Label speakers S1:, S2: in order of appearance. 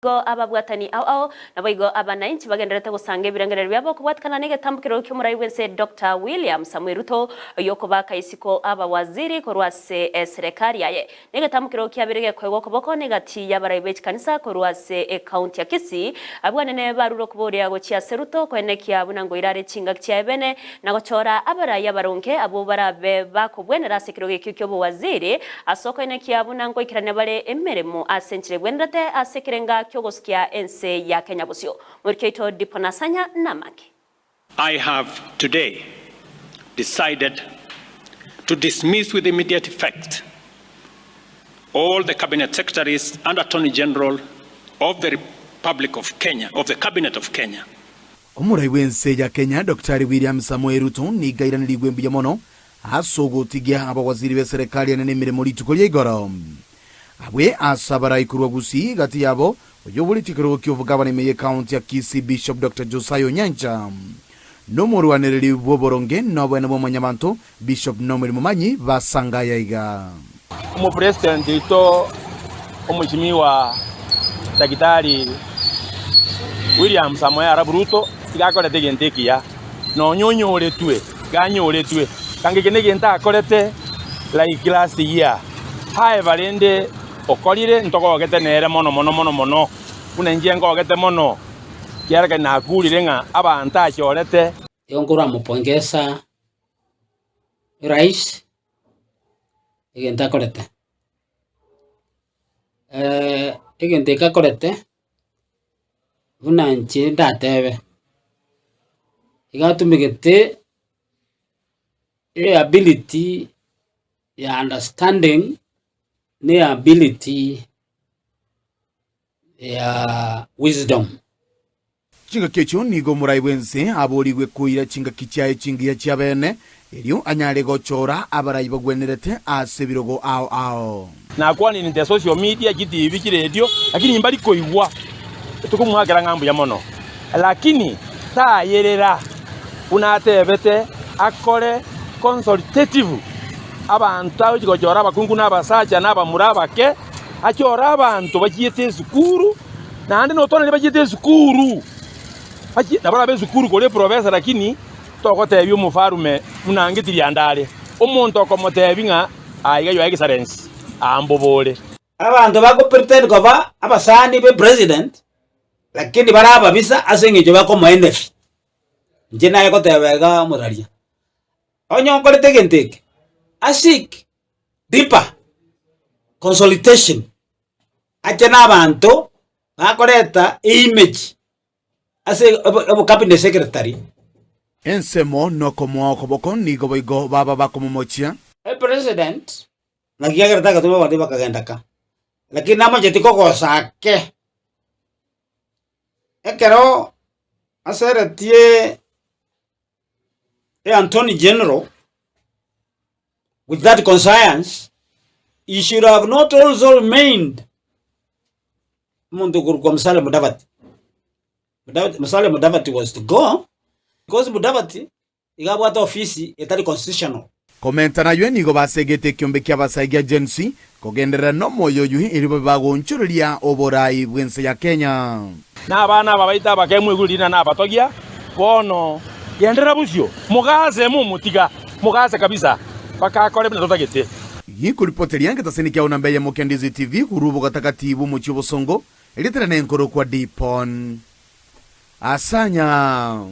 S1: go ababwatani ao naboigo abananchi bagenderete gusanga ibirangerero byabo kubwatkana negetambukiro cy'umurai wense Dr. William Samuel Ruto yokobaka isiko abawaziri korwase serikali yaye negetambukiro cyabirege kwego koboko negati yabarai bekanisa korwase county ya Kisii abwanene baruro kubori yago cya Seruto kwenekia bunango irare cinga cyabene nagochora abarai yabaronke abo barabe bakobwenera sekiro cy'cyo bwaziri asoko enekia bunango ikirane bare emeremo asenchire bwendate asekirenga Kyogoskia ense ya Kenya busio. Murkeito diponasanya namaki.
S2: I have today decided to dismiss with immediate effect all the cabinet secretaries and attorney general of the Republic of Kenya, of the Cabinet of Kenya.
S3: Umurai wense ya Kenya Dr. William Samuel Ruto ni gairanirigwe mbuya mono asogotigia abawaziri be serikali anene mirimo litukolie igoro. Abwe asabara ikurwa gusi gati yabo oyobuli tikero kyovugabane meye county ya Kisii Bishop Dr. Josiah Onyancha no muruanereri boboronge no bwana bomanyabantu Bishop Nomeri Mumanyi basanga yaiga
S4: umu president ito umuchimiwa Daktari William Samoei Ruto igakora tegentekia no nyonyoretwe ganyoretwe kange kenege ntakorete like last year hae valende okolire ntoko ogete nere mono kuna njengo ogete mono kiaraka na kulire nga abantu achorete
S5: yongora mupongeza rais igenta korete igenta korete buna nchi ndatebe igatumigete ability ya understanding ni ability ya wisdom.
S3: Chinga kecho nigo murai wense aboriwe kuira chinga kichaye chingi ya chiabene elio anyale gochora abarai bagwenerete asebirogo ao
S4: na kwa ni nte social media kiti ibiki radio lakini mbali koiwa tukumwagera ngambu ya mono lakini ta yerera unatebete akore consultative abantu abigojora abakungu n'abasaja n'abamurabake achora abantu bagiyete sukuru nande notone bagiyete sukuru nabara be sukuru kole professor lakini tokotebyo mufarume munangitiri andale omuntu okomotebinga aiga yo excellence ambobole
S5: abantu bako pretend kuba abasani be president lakini baraba bisa asengejo bako moendefi nje naye kotebega muraria onyo korete genteke asik deeper consultation achena abantu bakoreta image ase abo cabinet secretary
S3: ensemo no komo okoboko nigo boigo baba bakomomochia
S5: president nakiagerta katuba bandi bakagenda ka lakini nama jetiko gosake ekero aseretie Attorney General with that conscience, he should have not also remained Musalia Mudavadi. Musalia Mudavadi was to go because Mudavadi igabwata ofisi etari constitutional.
S3: Komenta na ywe nigo basegete kyombe kyabasaigia agency kogendera no moyo yuhi iribo bagonchuria oborai bwense ya Kenya.
S4: Na abana babaita bakemwe gulina na batogia bono yendera busyo mugaze mumutiga mugaze kabisa bakakole bina totagete
S3: yikuripoteri yange taseni kya unambe ya Mukendizi TV kurubo katakatibu mu Kibosongo elitera nenkoro kwa Dipon asanya